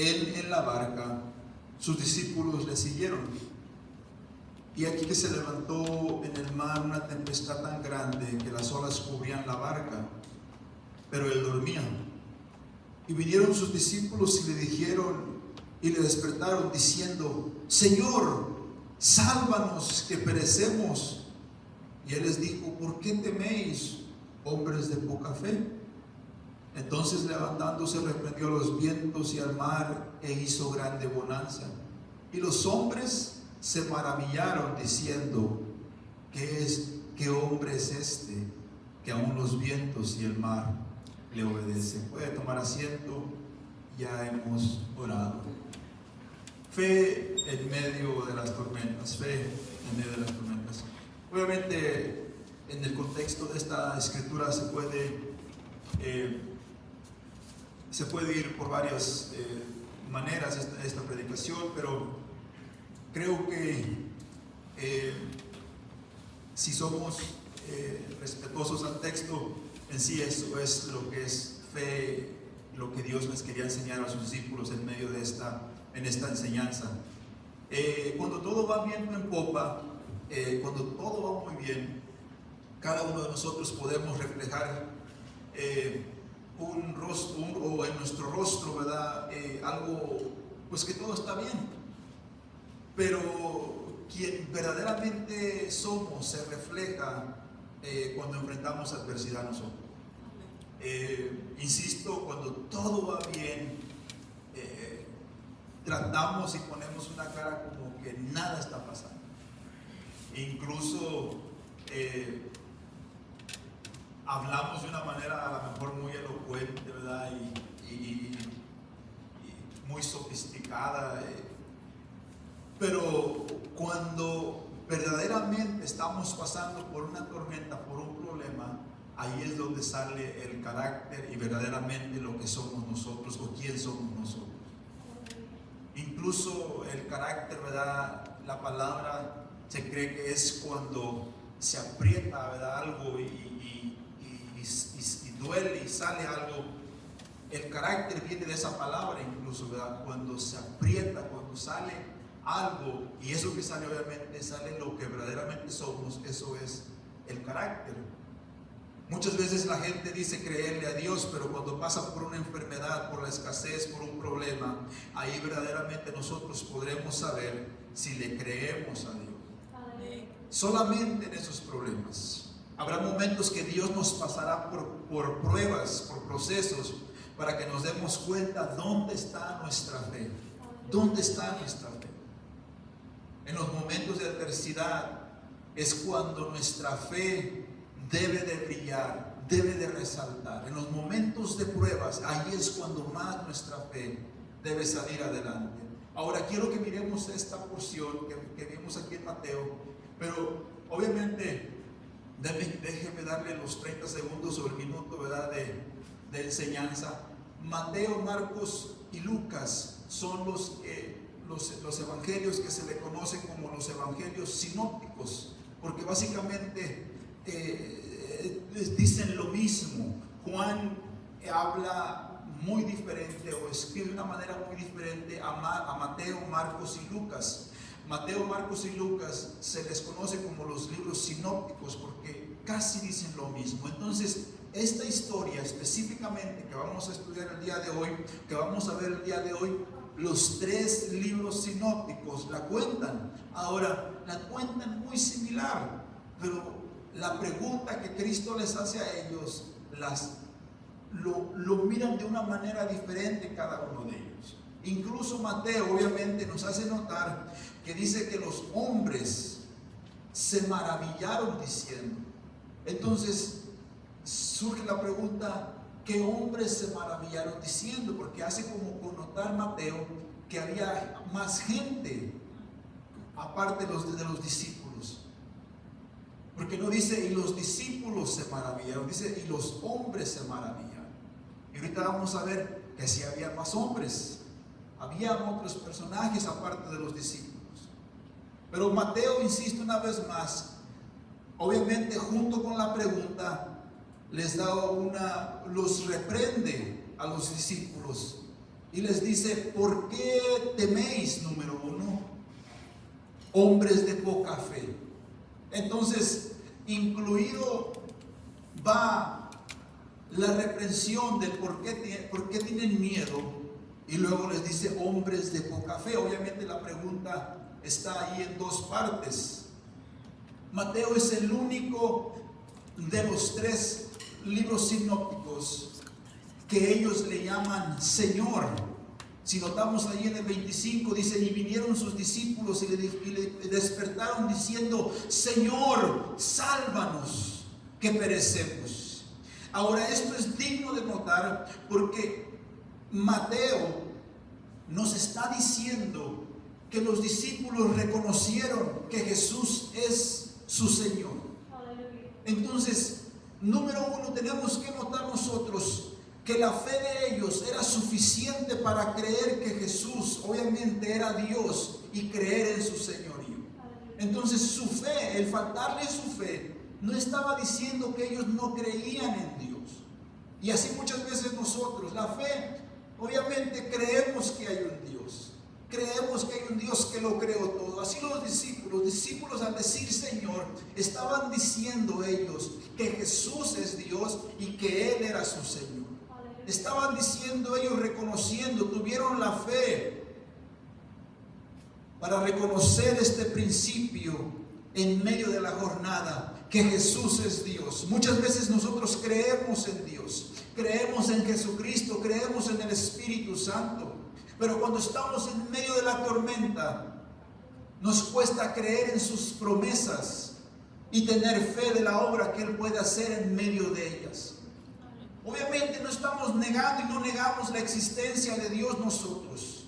él en la barca, sus discípulos le siguieron. Y aquí que se levantó en el mar una tempestad tan grande que las olas cubrían la barca, pero él dormía. Y vinieron sus discípulos y le dijeron y le despertaron diciendo: Señor, sálvanos que perecemos. Y él les dijo: ¿por qué teméis, hombres de poca fe? Entonces levantándose reprendió a los vientos y al mar e hizo grande bonanza. Y los hombres se maravillaron diciendo: ¿qué hombre es este que aún los vientos y el mar le obedecen? Puede tomar asiento, ya hemos orado. Fe en medio de las tormentas, fe en medio de las tormentas. Obviamente, en el contexto de esta escritura se puede ir por varias maneras esta predicación, pero creo que si somos respetuosos al texto, en sí eso es lo que es fe, lo que Dios les quería enseñar a sus discípulos en medio de esta enseñanza. Cuando todo va viento en popa, cuando todo va muy bien, cada uno de nosotros podemos reflejar un rostro, o en nuestro rostro, ¿verdad? Algo, pues que todo está bien. Pero quien verdaderamente somos se refleja cuando enfrentamos adversidad nosotros. Insisto, cuando todo va bien, tratamos y ponemos una cara como que nada está pasando. Incluso hablamos de una manera a lo mejor muy elocuente, ¿verdad? Y muy sofisticada. Pero cuando verdaderamente estamos pasando por una tormenta, por un problema, ahí es donde sale el carácter y verdaderamente lo que somos nosotros o quién somos nosotros. Incluso el carácter, ¿verdad? La palabra se cree que es cuando se aprieta, ¿verdad? Algo y duele y sale algo. El carácter viene de esa palabra incluso, ¿verdad? Cuando se aprieta, cuando sale algo, y eso que sale obviamente sale lo que verdaderamente somos, eso es el carácter. Muchas veces la gente dice creerle a Dios, pero cuando pasa por una enfermedad, por la escasez, por un problema, ahí verdaderamente nosotros podremos saber si le creemos a Dios. Amén. Solamente en esos problemas. Habrá momentos que Dios nos pasará por pruebas, por procesos, para que nos demos cuenta dónde está nuestra fe. ¿Dónde está nuestra fe? En los momentos de adversidad es cuando nuestra fe debe de brillar, debe de resaltar. En los momentos de pruebas, ahí es cuando más nuestra fe debe salir adelante. Ahora quiero que miremos esta porción que vimos aquí en Mateo, pero obviamente déjeme darle los 30 segundos o el minuto, ¿verdad? de enseñanza. Mateo, Marcos y Lucas son los evangelios que se le conocen como los evangelios sinópticos, porque básicamente dicen lo mismo. Juan habla muy diferente o escribe de una manera muy diferente a Mateo, Marcos y Lucas. Mateo, Marcos y Lucas se les conoce como los libros sinópticos porque casi dicen lo mismo. Entonces, esta historia específicamente que vamos a estudiar el día de hoy, que vamos a ver el día de hoy, los 3 libros sinópticos la cuentan. Ahora, la cuentan muy similar, pero la pregunta que Cristo les hace a ellos, lo miran de una manera diferente cada uno de ellos. Incluso Mateo obviamente nos hace notar que dice que los hombres se maravillaron diciendo. Entonces surge la pregunta, ¿qué hombres se maravillaron diciendo? Porque hace como connotar Mateo que había más gente aparte de los discípulos. Porque no dice y los discípulos se maravillaron, dice y los hombres se maravillaron. Y ahorita vamos a ver que sí había más hombres, había otros personajes aparte de los discípulos. Pero Mateo insiste una vez más, obviamente junto con la pregunta, los reprende a los discípulos y les dice: ¿por qué teméis? Número uno, hombres de poca fe. Entonces, incluido va la reprensión del por qué tienen miedo, y luego les dice hombres de poca fe. Obviamente la pregunta está ahí en dos partes. Mateo es el único de los tres libros sinópticos que ellos le llaman Señor. Si notamos ahí en el 25 dice: y vinieron sus discípulos y le despertaron diciendo: Señor, sálvanos, que perecemos. Ahora, esto es digno de notar, porque Mateo nos está diciendo que los discípulos reconocieron que Jesús es su Señor. Entonces, número uno, tenemos que notar nosotros que la fe de ellos era suficiente para creer que Jesús obviamente era Dios y creer en su señorío. Entonces, su fe, el faltarle su fe, no estaba diciendo que ellos no creían en Dios. Y así muchas veces nosotros, la fe, obviamente creemos que hay un Dios, creemos que hay un Dios que lo creó todo. Así los discípulos al decir Señor, estaban diciendo ellos que Jesús es Dios y que Él era su Señor. Estaban diciendo ellos, reconociendo, tuvieron la fe para reconocer este principio en medio de la jornada, que Jesús es Dios. Muchas veces nosotros creemos en Dios, creemos en Jesucristo, creemos en el Espíritu Santo, pero cuando estamos en medio de la tormenta, nos cuesta creer en sus promesas y tener fe de la obra que Él puede hacer en medio de ellas. Obviamente no estamos negando y no negamos la existencia de Dios nosotros,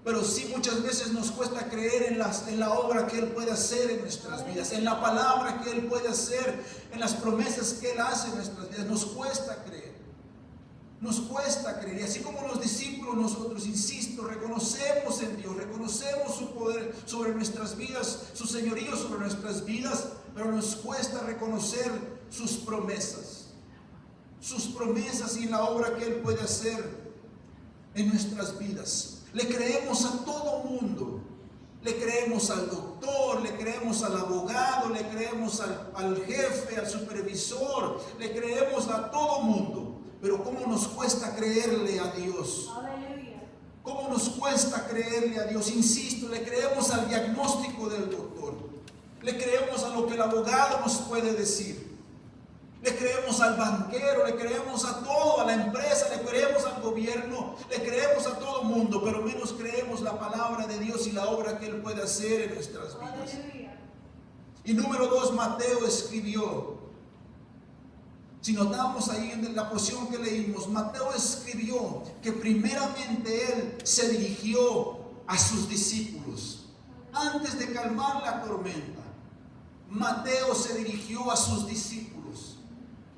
pero sí muchas veces nos cuesta creer en la obra que Él puede hacer en nuestras vidas, en la palabra que Él puede hacer, en las promesas que Él hace en nuestras vidas. Nos cuesta creer. Y así como los discípulos, nosotros, insisto, reconocemos en Dios, reconocemos su poder sobre nuestras vidas, su señorío sobre nuestras vidas, pero nos cuesta reconocer sus promesas y la obra que Él puede hacer en nuestras vidas. Le creemos a todo mundo, le creemos al doctor, le creemos al abogado, le creemos al jefe, al supervisor, le creemos a todo mundo. Pero ¿cómo nos cuesta creerle a Dios? ¿Cómo nos cuesta creerle a Dios? Insisto, le creemos al diagnóstico del doctor, le creemos a lo que el abogado nos puede decir, le creemos al banquero, le creemos a todo, a la empresa, le creemos al gobierno, le creemos a todo mundo, pero menos creemos la palabra de Dios y la obra que Él puede hacer en nuestras vidas. Y número dos, Mateo escribió. Si notamos ahí en la porción que leímos, Mateo escribió que primeramente él se dirigió a sus discípulos. Antes de calmar la tormenta, Mateo se dirigió a sus discípulos.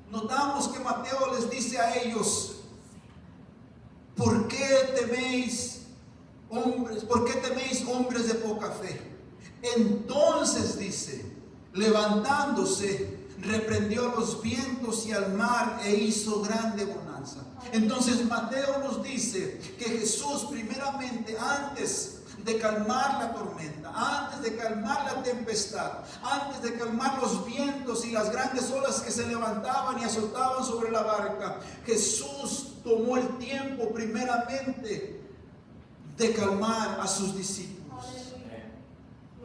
Notamos que Mateo les dice a ellos: ¿por qué teméis hombres de poca fe? Entonces dice, levantándose, reprendió a los vientos y al mar e hizo grande bonanza. Entonces Mateo nos dice que Jesús primeramente, antes de calmar la tormenta, antes de calmar la tempestad, antes de calmar los vientos y las grandes olas que se levantaban y azotaban sobre la barca, Jesús tomó el tiempo primeramente de calmar a sus discípulos.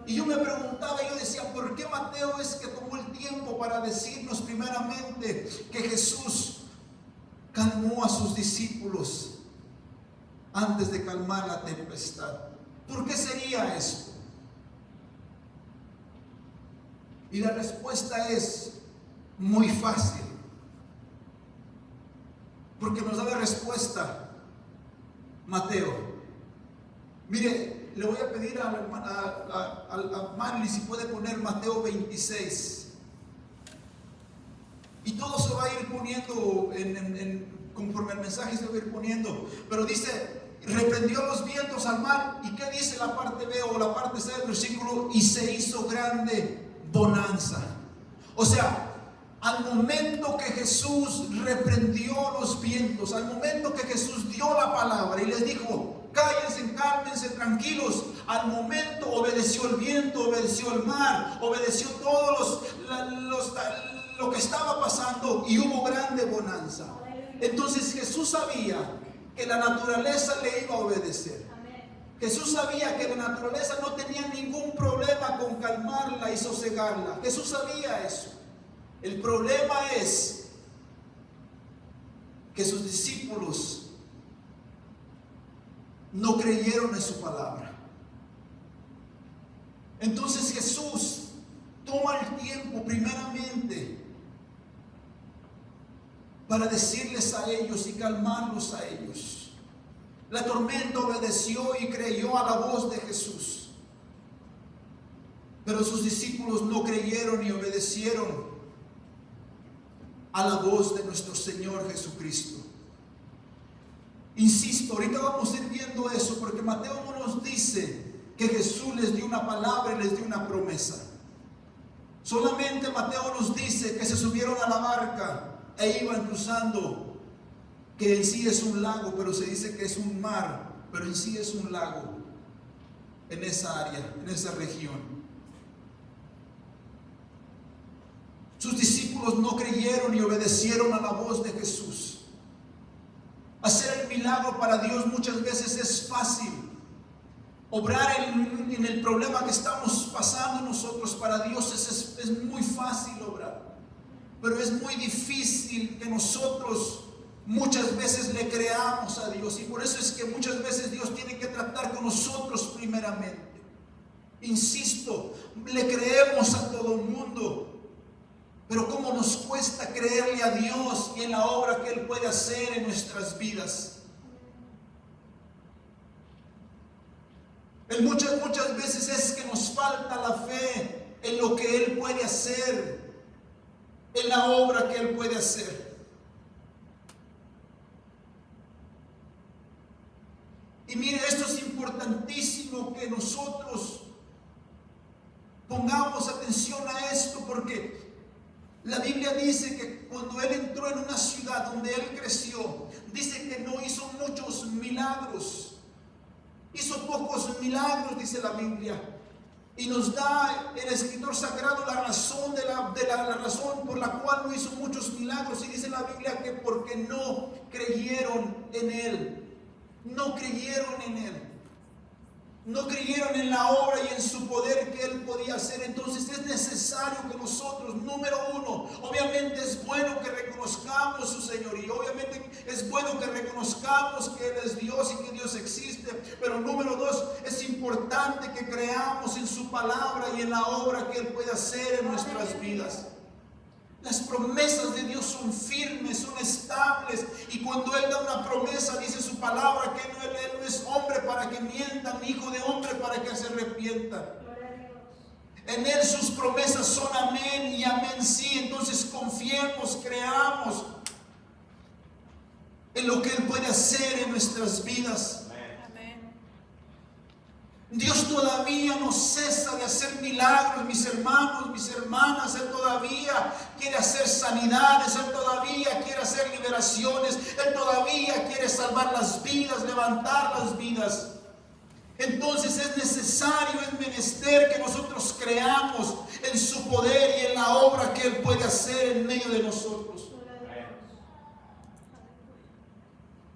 Y yo me preguntaba, yo decía, ¿por qué Mateo es que tomó el tiempo para decirnos primeramente que Jesús calmó a sus discípulos antes de calmar la tempestad? ¿Por qué sería esto? Y la respuesta es muy fácil, porque nos da la respuesta Mateo. Mire, le voy a pedir a Marley si puede poner Mateo 26. Y todo se va a ir poniendo conforme el mensaje se va a ir poniendo. Pero dice, reprendió los vientos al mar. ¿Y qué dice la parte B o la parte C del versículo? Y se hizo grande bonanza. O sea, Al momento que Jesús reprendió los vientos, al momento que Jesús dio la palabra y les dijo, cállense, cálmense, tranquilos, al momento obedeció el viento, obedeció el mar, obedeció todo lo que estaba pasando y hubo grande bonanza. Entonces Jesús sabía que la naturaleza le iba a obedecer. Jesús sabía que la naturaleza no tenía ningún problema con calmarla y sosegarla. Jesús sabía eso. El problema es que sus discípulos no creyeron en su palabra. Entonces Jesús toma el tiempo primeramente para decirles a ellos y calmarlos a ellos. La tormenta obedeció y creyó a la voz de Jesús. Pero sus discípulos no creyeron y obedecieron a la voz de nuestro Señor Jesucristo. Insisto, ahorita vamos a ir viendo eso, porque Mateo no nos dice que Jesús les dio una palabra y les dio una promesa. Solamente Mateo nos dice que se subieron a la barca e iban cruzando, que en sí es un lago, pero se dice que es un mar, pero en sí es un lago en esa área, en esa región. Sus discípulos no creyeron y obedecieron a la voz de Jesús. Hacer el milagro para Dios muchas veces es fácil. Obrar en el problema que estamos pasando nosotros para Dios es muy fácil obrar. Pero es muy difícil que nosotros muchas veces le creamos a Dios. Y por eso es que muchas veces Dios tiene que tratar con nosotros primeramente. Insisto, le creemos a todo el mundo. Pero cómo nos cuesta creerle a Dios y en la obra que Él puede hacer en nuestras vidas. Muchas veces es que nos falta la fe en lo que Él puede hacer, en la obra que Él puede hacer. Y mire, esto es importantísimo que nosotros pongamos atención a esto, porque la Biblia dice que cuando Él entró en una ciudad donde Él creció, dice que no hizo muchos milagros. Hizo pocos milagros, dice la Biblia. Y nos da el escritor sagrado la razón la razón por la cual no hizo muchos milagros. Y dice la Biblia que porque no creyeron en Él. No creyeron en Él. No creyeron en la obra y en su poder que Él podía hacer. Entonces es necesario que nosotros, número uno, obviamente es bueno que reconozcamos su señorío. Obviamente es bueno que reconozcamos que Él es Dios y que Dios existe. Pero número dos, es importante que creamos en su palabra y en la obra que Él puede hacer en nuestras vidas. Las promesas de Dios son firmes, son estables. Y cuando Él da una promesa, dice su palabra que Él no es hombre para que mienta, ni hijo de hombre para que se arrepienta. En Él sus promesas son amén y amén sí. Entonces confiemos, creamos en lo que Él puede hacer en nuestras vidas. Dios todavía no cesa de hacer milagros, mis hermanos, mis hermanas. Él todavía quiere hacer sanidades, Él todavía quiere hacer liberaciones, Él todavía quiere salvar las vidas, levantar las vidas. Entonces es necesario, es menester que nosotros creamos en su poder y en la obra que Él puede hacer en medio de nosotros.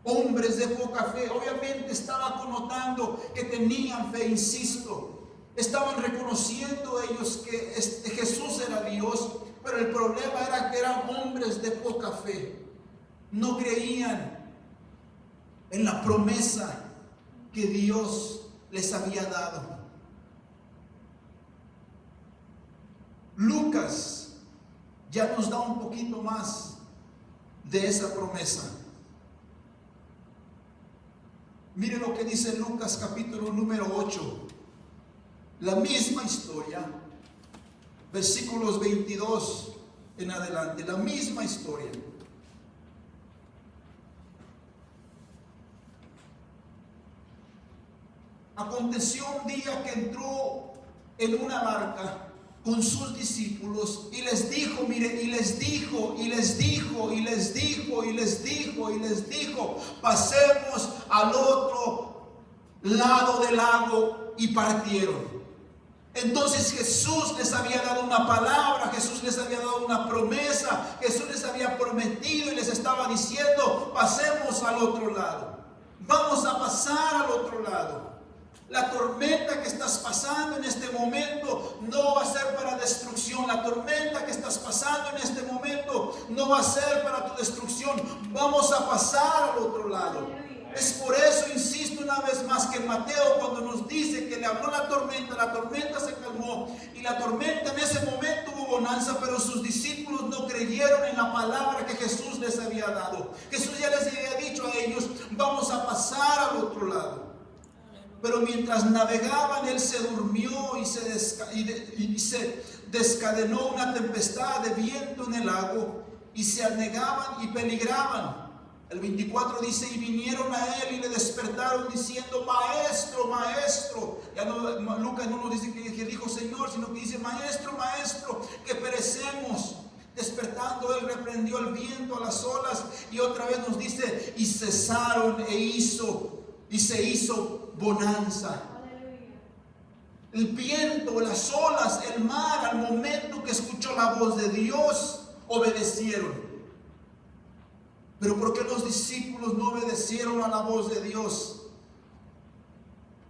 Hombres de poca fe, obviamente estaba connotando que tenían fe, insisto. Estaban reconociendo ellos que Jesús era Dios, pero el problema era que eran hombres de poca fe. No creían en la promesa que Dios les había dado. Lucas ya nos da un poquito más de esa promesa. Mire lo que dice Lucas capítulo número 8. La misma historia, versículos 22 en adelante, la misma historia. Aconteció un día que entró en una barca con sus discípulos y les dijo, mire, y les dijo, pasemos al otro lado del lago, y partieron. Entonces Jesús les había dado una palabra, Jesús les había dado una promesa, Jesús les había prometido y les estaba diciendo, pasemos al otro lado, vamos a pasar al otro lado. La tormenta que estás pasando en este momento no va a ser para destrucción. La tormenta que estás pasando en este momento no va a ser para tu destrucción. Vamos a pasar al otro lado. Es por eso, insisto una vez más, que Mateo, cuando nos dice que le habló la tormenta se calmó. Y la tormenta en ese momento hubo bonanza, pero sus discípulos no creyeron en la palabra que Jesús les había dado. Jesús ya les había dicho a ellos, vamos a pasar al otro lado. Pero mientras navegaban, él se durmió y se descadenó una tempestad de viento en el lago, y se anegaban y peligraban. El 24 dice, y vinieron a él y le despertaron diciendo, maestro, maestro. Ya no, Lucas no nos dice que dijo Señor, sino que dice, maestro, maestro, que perecemos. Despertando, él reprendió el viento, a las olas, y otra vez nos dice, y cesaron y se hizo bonanza. El viento, las olas, el mar, al momento que escuchó la voz de Dios, obedecieron. Pero ¿por qué los discípulos no obedecieron a la voz de Dios?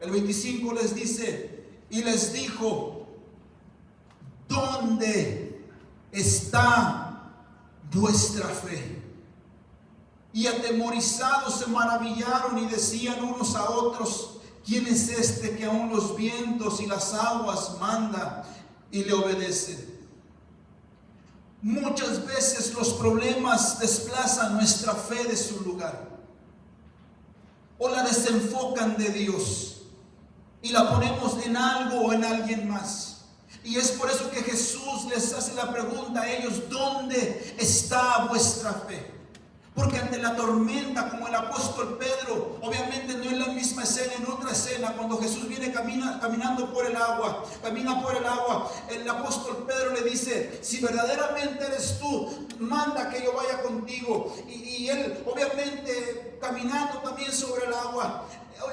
El 25 les dice, y les dijo, ¿dónde está vuestra fe? Y atemorizados se maravillaron y decían unos a otros, ¿quién es este que aún los vientos y las aguas manda y le obedece? Muchas veces los problemas desplazan nuestra fe de su lugar, o la desenfocan de Dios y la ponemos en algo o en alguien más. Y es por eso que Jesús les hace la pregunta a ellos, ¿dónde está vuestra fe? Porque ante la tormenta, como el apóstol Pedro, obviamente no es la misma escena, en otra escena, cuando Jesús viene caminando por el agua, el apóstol Pedro le dice, si verdaderamente eres tú, manda que yo vaya contigo. Y él, obviamente, caminando también sobre el agua,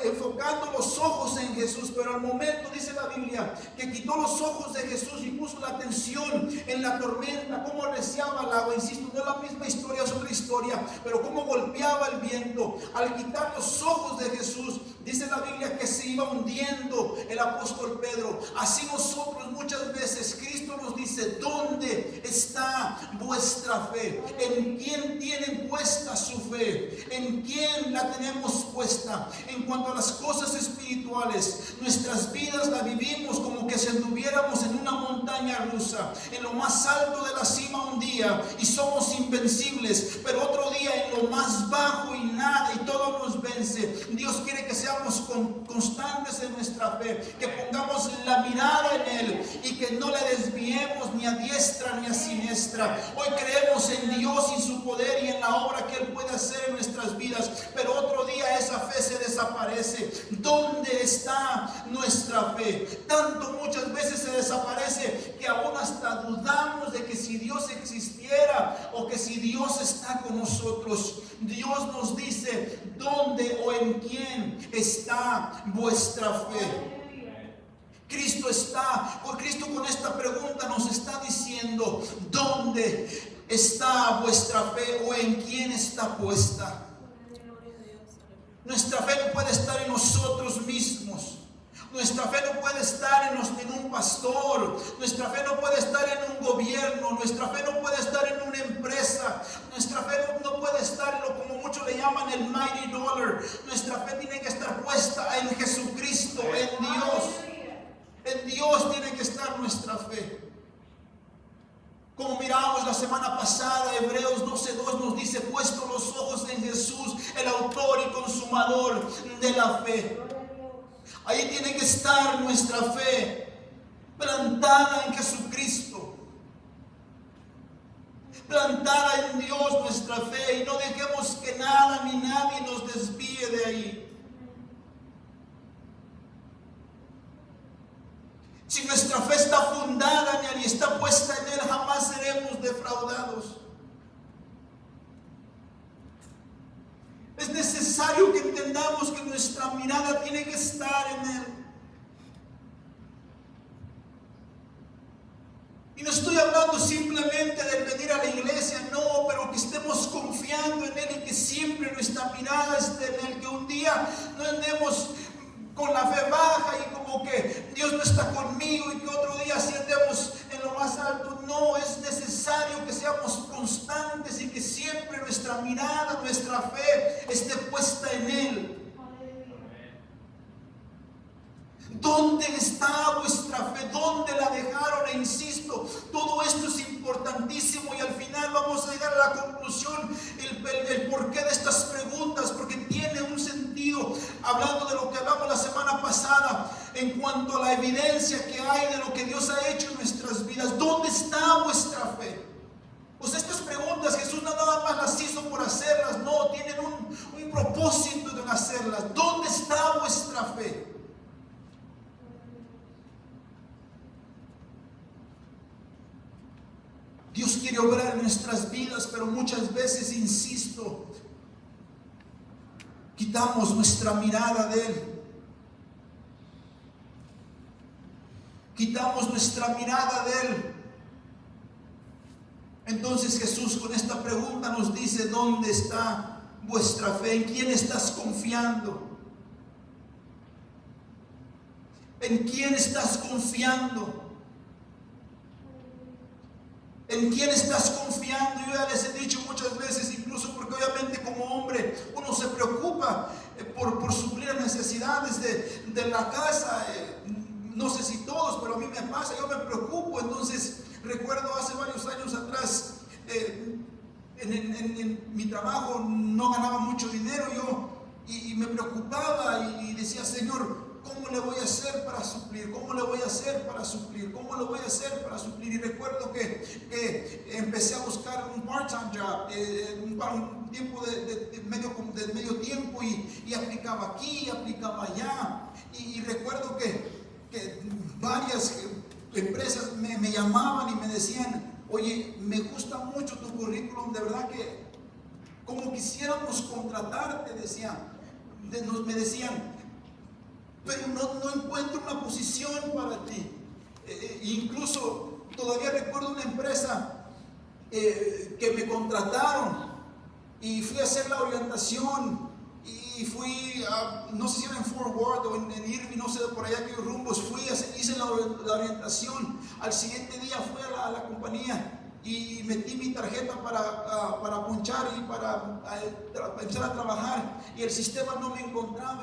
enfocando los ojos en Jesús, pero al momento, dice la Biblia, que quitó los ojos de Jesús y puso la atención en la tormenta, cómo arreciaba el agua. Insisto, no es la misma historia, es otra historia, pero cómo golpeaba el viento. Al quitar los ojos de Jesús, dice la Biblia que se iba hundiendo el apóstol Pedro. Así nosotros muchas veces, Cristo nos dice, ¿dónde está vuestra fe? ¿En quién tienen puesta su fe? ¿En quién la tenemos puesta? En cuanto a las cosas espirituales, nuestras vidas las vivimos como que si anduviéramos en una montaña rusa, en lo más alto de la cima un día y somos invencibles, pero otro día en lo más bajo y nada, y todo nos vence. Dios quiere que seamos constantes en nuestra fe, que pongamos la mirada en Él y que no le desviemos ni a diestra ni a siniestra. Hoy creemos en Dios y su poder y en la obra que Él puede hacer en nuestras vidas, pero otro día esa fe se desaparece. ¿Dónde está nuestra fe? Tanto muchas veces se desaparece que aún hasta dudamos de que si Dios existiera o que si Dios está con nosotros. Dios nos dice, ¿dónde o en quién está vuestra fe? Cristo con esta pregunta nos está diciendo, ¿dónde está vuestra fe o en quién está puesta? Nuestra fe no puede estar en nosotros mismos. Nuestra fe no puede estar en un pastor. Nuestra fe no puede estar en un gobierno. Nuestra fe no puede estar en una empresa. Nuestra fe no puede estar en lo como muchos le llaman el mighty dollar. Nuestra fe tiene que estar puesta en Jesucristo, en Dios. En Dios tiene que estar nuestra fe. Como miramos la semana pasada, Hebreos 12:2 nos dice, puesto los ojos en Jesús, el autor y consumador de la fe. Ahí tiene que estar nuestra fe, plantada en Jesucristo, plantada en Dios nuestra fe, y no dejemos que nada ni nadie nos desvíe de ahí. Si nuestra fe está fundada en Él y está puesta en Él, jamás seremos defraudados. Es necesario que entendamos que nuestra mirada tiene que estar en Él. Y no estoy hablando simplemente de venir a la iglesia, no, pero que estemos confiando en Él y que siempre nuestra mirada esté en Él, que un día no andemos con la fe baja y como que Dios no está conmigo y que otro día sí andemos en lo más alto. No, es necesario que seamos constantes y que siempre nuestra mirada, nuestra fe esté puesta en Él. ¿Dónde está vuestra fe? ¿Dónde la dejaron? E insisto, todo esto es importantísimo y al final vamos a llegar a la conclusión, el porqué de estas preguntas, porque tiene un sentido, hablando de lo que hablamos la semana pasada, en cuanto a la evidencia que hay de lo que Dios ha hecho en nuestras vidas. ¿Dónde está vuestra fe? Pues estas preguntas Jesús no nada más las hizo por hacerlas, no, tienen un propósito en hacerlas. ¿Dónde está vuestra fe? Dios quiere obrar en nuestras vidas, pero muchas veces, insisto, quitamos nuestra mirada de Él. Quitamos nuestra mirada de Él. Entonces Jesús con esta pregunta nos dice: ¿dónde está vuestra fe? ¿En quién estás confiando? ¿En quién estás confiando? ¿En quién estás confiando? Yo ya les he dicho muchas veces, incluso porque obviamente como hombre uno se preocupa por suplir las necesidades de la casa. No sé si todos, pero a mí me pasa, yo me preocupo. Entonces recuerdo hace varios años atrás, en mi trabajo no ganaba mucho dinero yo, y me preocupaba y decía: Señor, ¿cómo le voy a hacer para suplir? ¿Cómo le voy a hacer para suplir? ¿Cómo le voy a hacer para suplir? Y recuerdo que empecé a buscar un part-time job, un tiempo de medio tiempo, y aplicaba aquí, aplicaba allá. Y recuerdo que varias empresas me llamaban y me decían: oye, me gusta mucho tu currículum, de verdad que como quisiéramos contratarte, me decían, pero no encuentro una posición para ti. Incluso todavía recuerdo una empresa que me contrataron y fui a hacer la orientación y fui no sé si era en Fort Worth o en Irving, no sé, por allá aquellos rumbos. Hice la orientación. Al siguiente día fui a la compañía y metí mi tarjeta para ponchar y para empezar a trabajar, y el sistema no me encontraba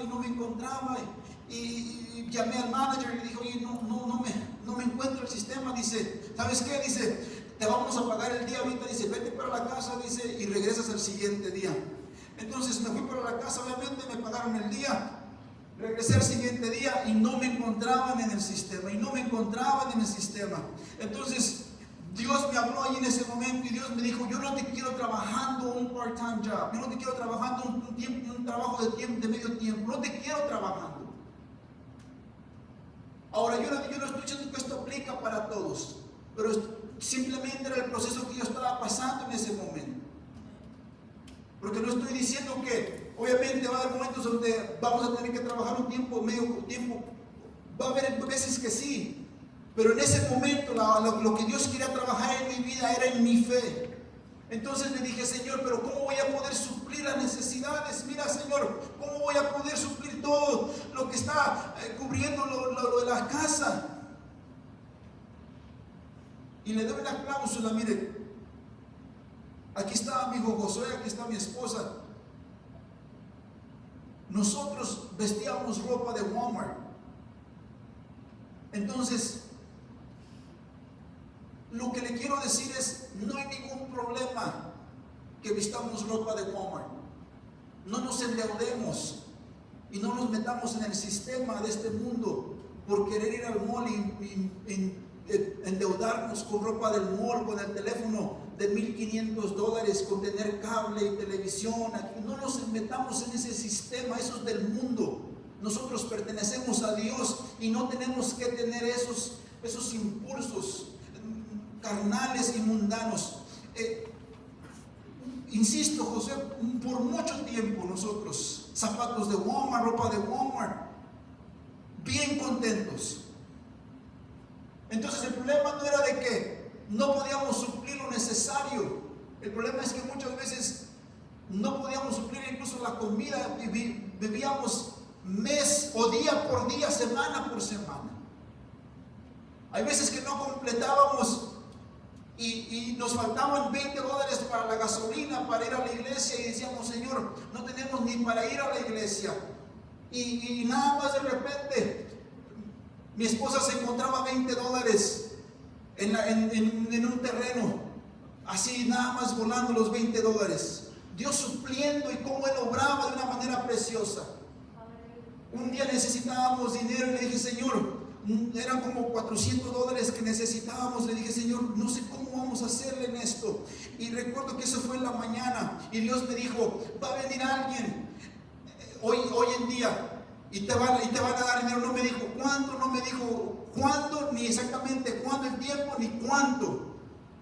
y llamé al manager y le dije: oye, no me encuentro el sistema. Dice: ¿sabes qué? Dice: te vamos a pagar el día ahorita. Dice: vete para la casa, dice, y regresas el siguiente día. Entonces me fui para la casa, obviamente me pagaron el día. Regresé al siguiente día y no me encontraban en el sistema, Entonces Dios me habló ahí en ese momento y Dios me dijo: yo no te quiero trabajando un part-time job, yo no te quiero trabajando un trabajo de medio tiempo, no te quiero trabajando. Ahora yo no estoy diciendo que esto aplica para todos, pero simplemente era el proceso que yo estaba pasando en ese momento. Porque no estoy diciendo que obviamente va a haber momentos donde vamos a tener que trabajar un tiempo, medio tiempo. Va a haber veces que sí, pero en ese momento lo que Dios quería trabajar en mi vida era en mi fe. Entonces le dije: Señor, pero ¿cómo voy a poder suplir las necesidades? Mira, Señor, ¿cómo voy a poder suplir todo lo que está cubriendo lo de la casa? Y le doy una cláusula: mire, aquí está mi hijo Josué, aquí está mi esposa. Nosotros vestíamos ropa de Walmart. Entonces, lo que le quiero decir es: no hay ningún problema que vistamos ropa de Walmart. No nos endeudemos y no nos metamos en el sistema de este mundo por querer ir al mall y endeudarnos con ropa del mall, con el teléfono de $1,500, con tener cable y televisión. No nos metamos en ese sistema, eso es del mundo. Nosotros pertenecemos a Dios y no tenemos que tener esos impulsos carnales y mundanos. Insisto, José, por mucho tiempo nosotros, zapatos de Walmart, ropa de Walmart, bien contentos. Entonces el problema no era de que no podíamos suplir lo necesario. El problema es que muchas veces no podíamos suplir incluso la comida. Vivíamos mes o día por día, semana por semana. Hay veces que no completábamos y nos faltaban $20 para la gasolina, para ir a la iglesia, y decíamos, Señor, no tenemos ni para ir a la iglesia. Y nada más de repente mi esposa se encontraba $20 en un terreno, así nada más volando los $20. Dios supliendo y cómo Él obraba de una manera preciosa. Un día necesitábamos dinero y le dije, Señor, eran como $400 que necesitábamos. Le dije, Señor, no sé cómo vamos a hacerle en esto. Y recuerdo que eso fue en la mañana y Dios me dijo, va a venir alguien hoy en día y te van a dar dinero. No me dijo cuándo, no me dijo cuándo, ni exactamente cuándo el tiempo, ni cuánto.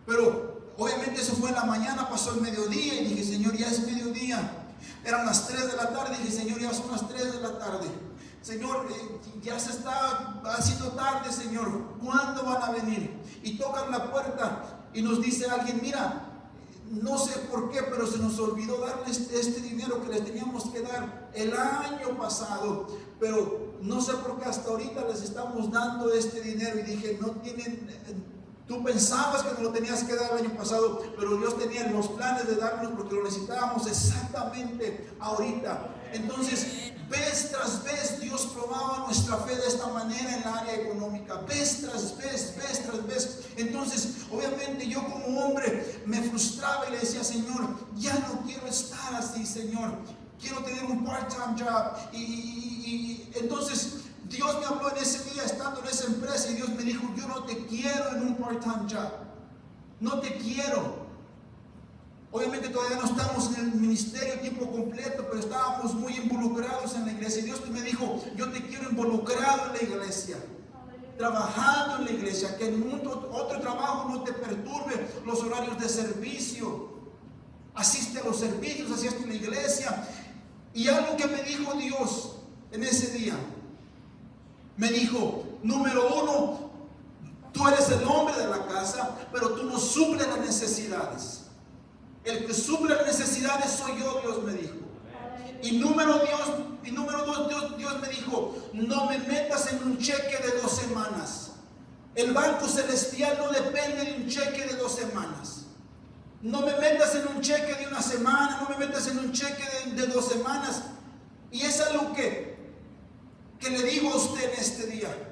Pero obviamente eso fue en la mañana, pasó el mediodía y dije, Señor, ya es mediodía. Eran las 3 de la tarde y dije, Señor, ya son las 3 de la tarde. Señor, ya se está haciendo tarde, Señor. ¿Cuándo van a venir? Y tocan la puerta y nos dice alguien, mira, no sé por qué, pero se nos olvidó darles este dinero que les teníamos que dar el año pasado. Pero no sé por qué hasta ahorita les estamos dando este dinero. Y dije, no tienen... Tú pensabas que nos lo tenías que dar el año pasado, pero Dios tenía los planes de darnos porque lo necesitábamos exactamente ahorita. Entonces, vez tras vez, Dios probaba nuestra fe de esta manera en el área económica. Vez tras vez, vez tras vez. Entonces, obviamente yo como hombre me frustraba y le decía, Señor, ya no quiero estar así, Señor. Quiero tener un part-time job. Y entonces... Dios me habló en ese día estando en esa empresa y Dios me dijo, yo no te quiero en un part-time job. No te quiero. Obviamente todavía no estamos en el ministerio tiempo completo, pero estábamos muy involucrados en la iglesia. Y Dios me dijo, yo te quiero involucrado en la iglesia. Trabajando en la iglesia, que en otro trabajo no te perturbe los horarios de servicio. Asiste a los servicios, asiste a la iglesia. Y algo que me dijo Dios en ese día, me dijo, número 1, tú eres el hombre de la casa, pero tú no suples las necesidades. El que suple las necesidades soy yo, Dios me dijo. Y número 2, Dios me dijo, no me metas en un cheque de 2 semanas. El banco celestial no depende de un cheque de 2 semanas. No me metas en un cheque de 1 semana, no me metas en un cheque de 2 semanas. Y es algo que le digo a usted en este día.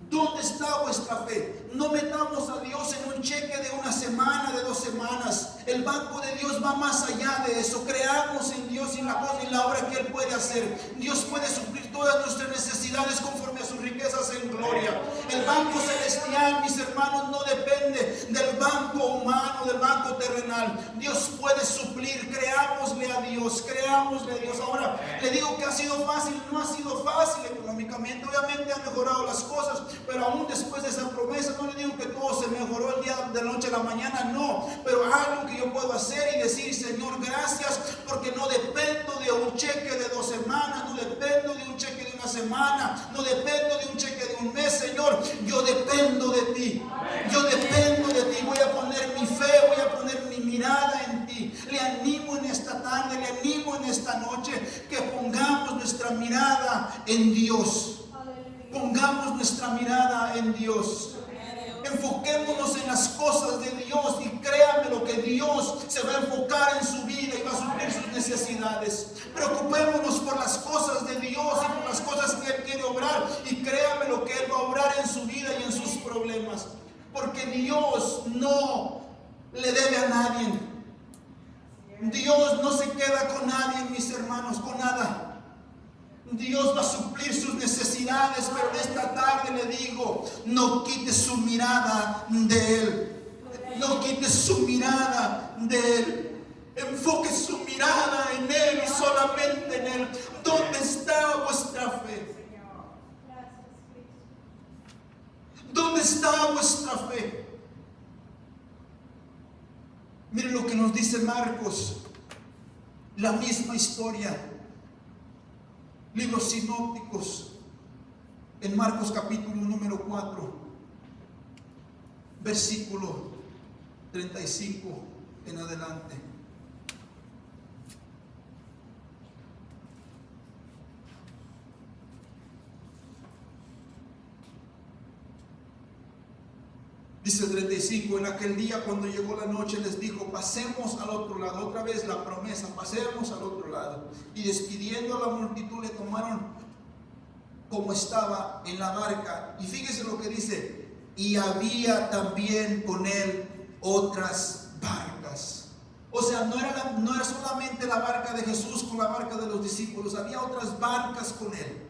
¿Dónde está vuestra fe? No metamos a Dios en un cheque de 1 semana, de 2 semanas. El banco de Dios va más allá de eso. Creamos en Dios y en la obra que Él puede hacer. Dios puede suplir todas nuestras necesidades conforme a sus riquezas en gloria. El banco celestial, mis hermanos, no depende del banco humano, del banco terrenal. Dios puede suplir. Creámosle a Dios, creámosle a Dios. Ahora, le digo que ha sido fácil. No ha sido fácil económicamente. Obviamente han mejorado las cosas, pero aún después de esa promesa, no le digo que todo se mejoró el día de la noche a la mañana, no, pero algo que yo puedo hacer y decir, Señor, gracias, porque no dependo de un cheque de 2 semanas, no dependo de un cheque de 1 semana, no dependo de un cheque de 1 mes, Señor, yo dependo de ti, yo dependo de ti, voy a poner mi fe, voy a poner mi mirada en ti. Le animo en esta tarde, le animo en esta noche, que pongamos nuestra mirada en Dios. Pongamos nuestra mirada en Dios. Enfoquémonos en las cosas de Dios y créanme lo que Dios se va a enfocar en su vida y va a suplir sus necesidades. Preocupémonos por las cosas de Dios y por las cosas que Él quiere obrar, y créanme lo que Él va a obrar en su vida y en sus problemas, porque Dios no le debe a nadie. Dios no se queda con nadie, mis hermanos, con nada. Dios va a suplir sus necesidades, pero en esta tarde le digo, no quite su mirada de Él. No quite su mirada de Él. Enfoque su mirada en Él y solamente en Él. ¿Dónde está vuestra fe? ¿Dónde está vuestra fe? Miren lo que nos dice Marcos, la misma historia, libros sinópticos, en Marcos capítulo número 4, versículo 35 en adelante. Dice el 35, en aquel día cuando llegó la noche les dijo, pasemos al otro lado, otra vez la promesa, pasemos al otro lado. Y despidiendo a la multitud le tomaron como estaba en la barca. Y fíjese lo que dice, y había también con él otras barcas. O sea, no era solamente la barca de Jesús con la barca de los discípulos, había otras barcas con él.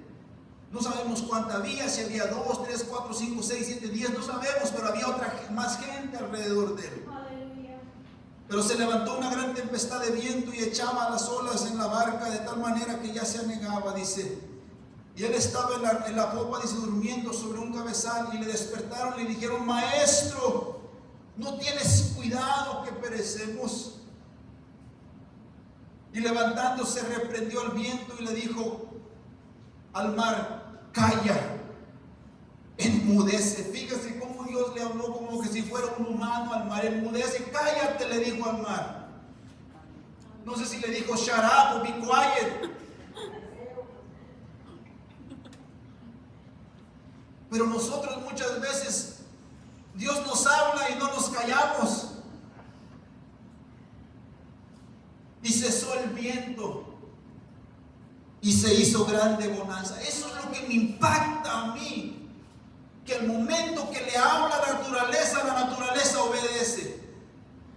No sabemos cuánta había, si había 2, 3, 4, 5, 6, 7, 10, no sabemos, pero había más gente alrededor de él. Aleluya. Pero se levantó una gran tempestad de viento y echaba las olas en la barca de tal manera que ya se anegaba, dice. Y él estaba en la popa, dice, durmiendo sobre un cabezal, y le despertaron y le dijeron, maestro, ¿no tienes cuidado que perecemos? Y levantándose reprendió al viento y le dijo al mar, calla, enmudece. Fíjese cómo Dios le habló como que si fuera un humano al mar. Enmudece, cállate, le dijo al mar. No sé si le dijo shut up o be quiet. Pero nosotros muchas veces Dios nos habla y no nos callamos. Y cesó el viento y se hizo grande bonanza. Eso es lo que me impacta a mí, que el momento que le habla la naturaleza obedece.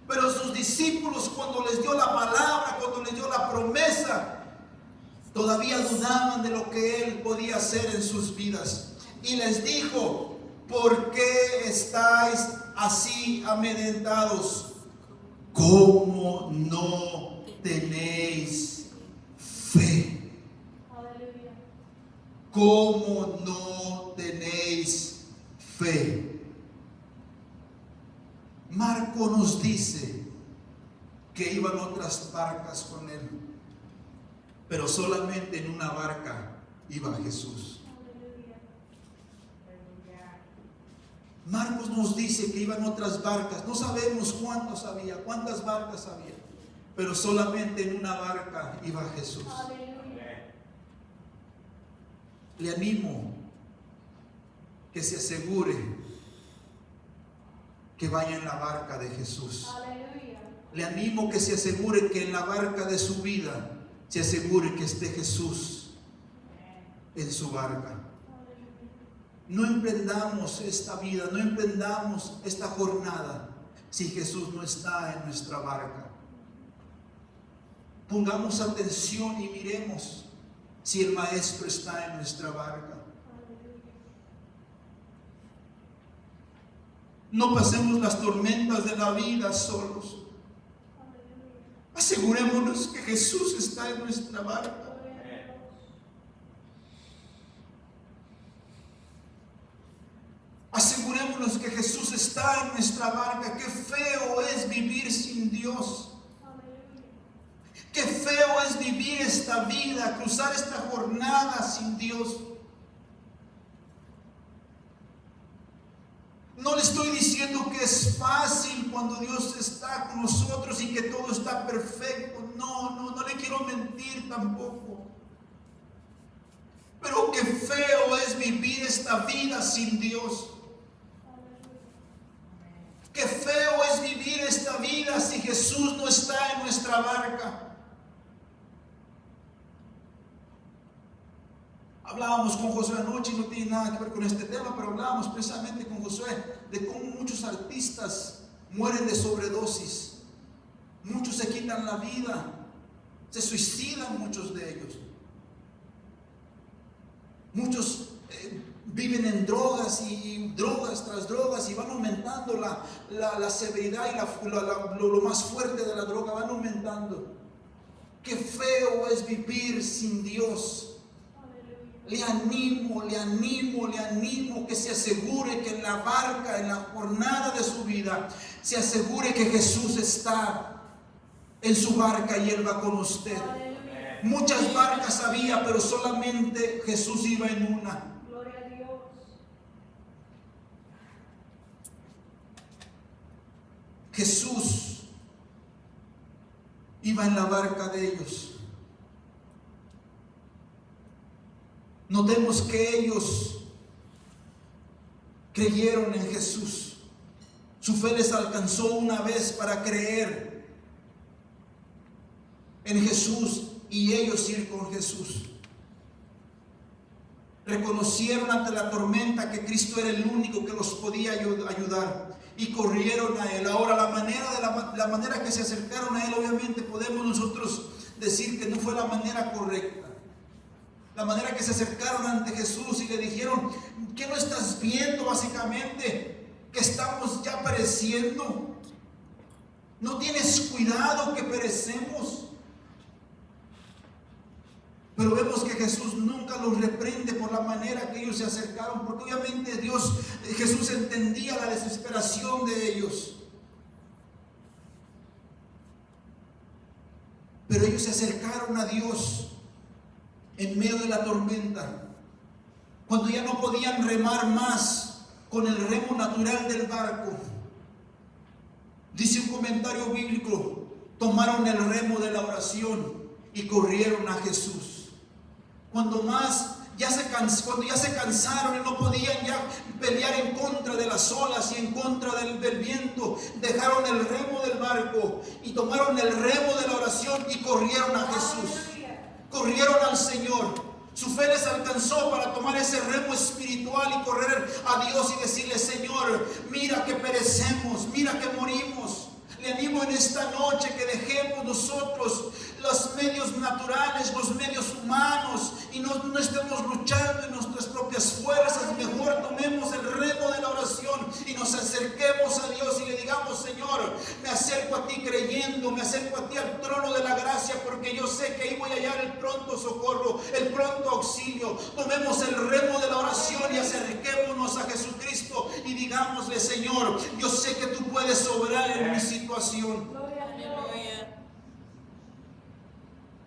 Pero sus discípulos, cuando les dio la palabra, cuando les dio la promesa, todavía dudaban de lo que él podía hacer en sus vidas. Y les dijo, ¿por qué estáis así amedrentados? ¿Cómo no tenéis fe? ¿Cómo no tenéis fe? Marco nos dice que iban otras barcas con él, pero solamente en una barca iba Jesús. Marcos nos dice que iban otras barcas, no sabemos cuántas barcas había, pero solamente en una barca iba Jesús. Le animo que se asegure que vaya en la barca de Jesús. Aleluya. Le animo que se asegure que en la barca de su vida se asegure que esté Jesús en su barca. No emprendamos esta vida, no emprendamos esta jornada si Jesús no está en nuestra barca. Pongamos atención y miremos si el Maestro está en nuestra barca. No pasemos las tormentas de la vida solos. Asegurémonos que Jesús está en nuestra barca. Asegurémonos que Jesús está en nuestra barca. Qué feo es vivir sin Dios. Qué feo es vivir esta vida, cruzar esta jornada sin Dios. No le estoy diciendo que es fácil cuando Dios está con nosotros y que todo está perfecto. No le quiero mentir tampoco. Pero qué feo es vivir esta vida sin Dios. Qué feo es vivir esta vida si Jesús no está en nuestra barca. Hablábamos con Josué anoche, y no tiene nada que ver con este tema, pero hablábamos precisamente con Josué de cómo muchos artistas mueren de sobredosis. Muchos se quitan la vida, se suicidan muchos de ellos. Muchos viven en drogas y drogas tras drogas y van aumentando la severidad y lo más fuerte de la droga, van aumentando. Qué feo es vivir sin Dios. le animo que se asegure que en la barca, en la jornada de su vida, se asegure que Jesús está en su barca y Él va con usted. Muchas barcas había, pero solamente Jesús iba en una. Gloria a Dios. Jesús iba en la barca de ellos. Notemos que ellos creyeron en Jesús. Su fe les alcanzó una vez para creer en Jesús y ellos ir con Jesús. Reconocieron ante la tormenta que Cristo era el único que los podía ayudar y corrieron a Él. Ahora, la manera que se acercaron a Él, obviamente podemos nosotros decir que no fue la manera correcta. La manera que se acercaron ante Jesús y le dijeron: ¿qué no estás viendo básicamente? Que estamos ya pereciendo. ¿No tienes cuidado que perecemos? Pero vemos que Jesús nunca los reprende por la manera que ellos se acercaron, porque obviamente Jesús entendía la desesperación de ellos. Pero ellos se acercaron a Dios en medio de la tormenta, cuando ya no podían remar más con el remo natural del barco. Dice un comentario bíblico: tomaron el remo de la oración y corrieron a Jesús. Cuando ya se cansaron y no podían ya pelear en contra de las olas y en contra del viento, dejaron el remo del barco y tomaron el remo de la oración y corrieron a Jesús. Corrieron al Señor. Su fe les alcanzó para tomar ese remo espiritual y correr a Dios y decirle: Señor, mira que perecemos, mira que morimos. Le animo en esta noche que dejemos nosotros los medios naturales, los medios humanos, y no estemos luchando en nuestras propias fuerzas. Mejor tomemos el remo de la oración y nos acerquemos a Dios y le digamos: Señor, me acerco a ti creyendo, me acerco a ti al trono de la gracia, porque yo sé que ahí voy a hallar el pronto socorro, el pronto auxilio. Tomemos el remo de la oración y acerquémonos a Jesucristo y digámosle: Señor, yo sé que tú puedes obrar en mi situación.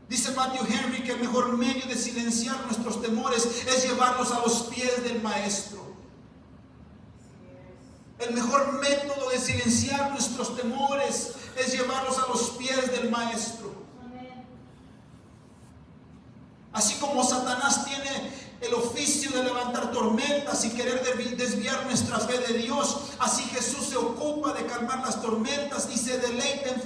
Dice Matthew Henry que el mejor medio de silenciar nuestros temores es llevarlos a los pies del Maestro. El mejor método de silenciar nuestros temores es llevarlos a los pies del Maestro. Así como Satanás tiene el oficio de levantar tormentas y querer desviar nuestra fe de Dios, así Jesús se ocupa de calmar las tormentas y se deleita en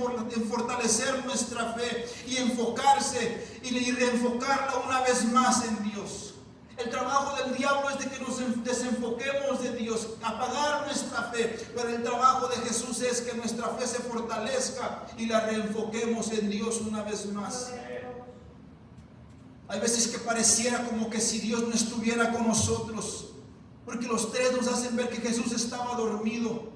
fortalecer nuestra fe y enfocarse y reenfocarla una vez más en Dios. El trabajo del diablo es de que nos desenfoquemos de Dios, apagar nuestra fe, pero el trabajo de Jesús es que nuestra fe se fortalezca y la reenfoquemos en Dios una vez más. Hay veces que pareciera como que si Dios no estuviera con nosotros, porque los tres nos hacen ver que Jesús estaba dormido.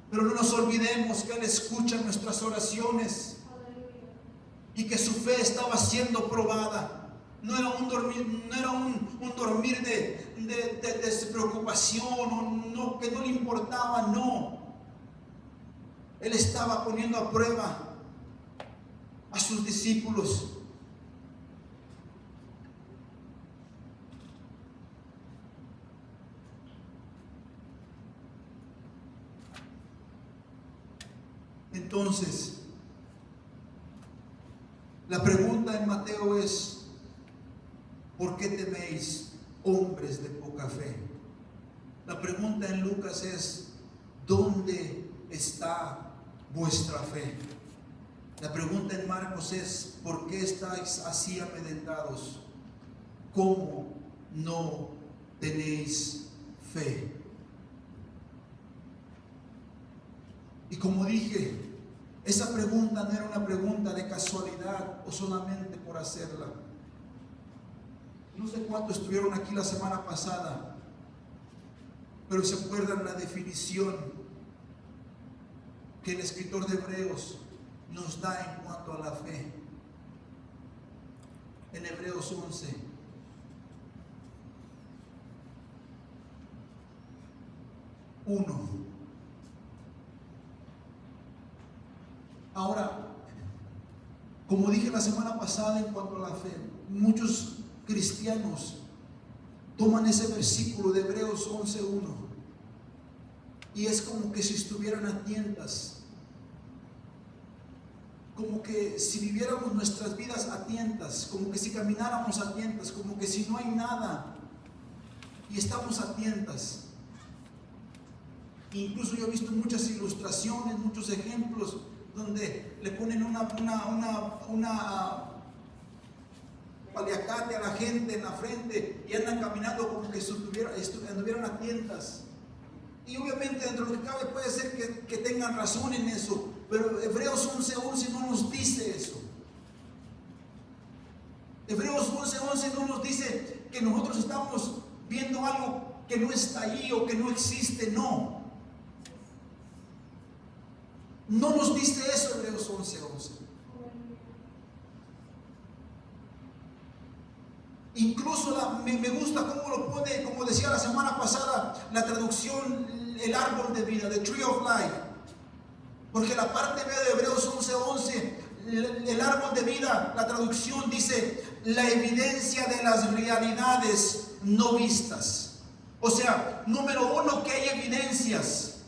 Pero no nos olvidemos que Él escucha nuestras oraciones y que su fe estaba siendo probada. No era un dormir de despreocupación o que no le importaba, no. Él estaba poniendo a prueba a sus discípulos. Entonces, la pregunta en Mateo es: ¿por qué teméis, hombres de poca fe? La pregunta en Lucas es: ¿dónde está vuestra fe? La pregunta en Marcos es: ¿por qué estáis así amedrentados? ¿Cómo no tenéis fe? Y como dije, esa pregunta no era una pregunta de casualidad o solamente por hacerla. No sé cuántos estuvieron aquí la semana pasada, pero se acuerdan la definición que el escritor de Hebreos nos da en cuanto a la fe. en Hebreos 11. Ahora, como dije la semana pasada en cuanto a la fe, muchos cristianos toman ese versículo de Hebreos 11:1 y es como que si estuvieran a tientas, como que si viviéramos nuestras vidas a tientas, como que si camináramos a tientas, como que si no hay nada y estamos a tientas. Incluso yo he visto muchas ilustraciones, muchos ejemplos donde le ponen una paliacate a la gente en la frente y andan caminando como que si anduvieran a tientas. Y obviamente dentro de lo que cabe puede ser que tengan razón en eso, pero Hebreos 11:11 no nos dice eso. Hebreos 11:11 no nos dice que nosotros estamos viendo algo que no está ahí o que no existe, no. No nos dice eso Hebreos 11:11. Incluso me gusta cómo lo pone, como decía la semana pasada, la traducción, el árbol de vida, the tree of life. Porque la parte B de Hebreos 11:11, el árbol de vida, la traducción dice, la evidencia de las realidades no vistas. O sea, número uno, que hay evidencias.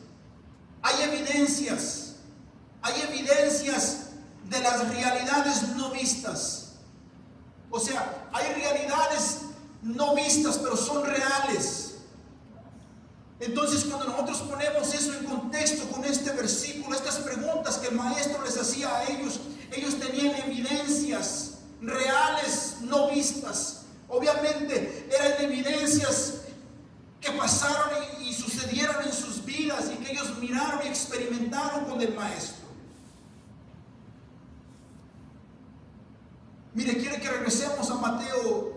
Hay evidencias de las realidades no vistas. O sea, hay realidades no vistas, pero son reales. Entonces, cuando nosotros ponemos eso en contexto con este versículo, estas preguntas que el maestro les hacía a ellos, ellos tenían evidencias reales no vistas. Obviamente, eran evidencias que pasaron y sucedieron en sus vidas y que ellos miraron y experimentaron con el maestro. Mire, quiere que regresemos a Mateo,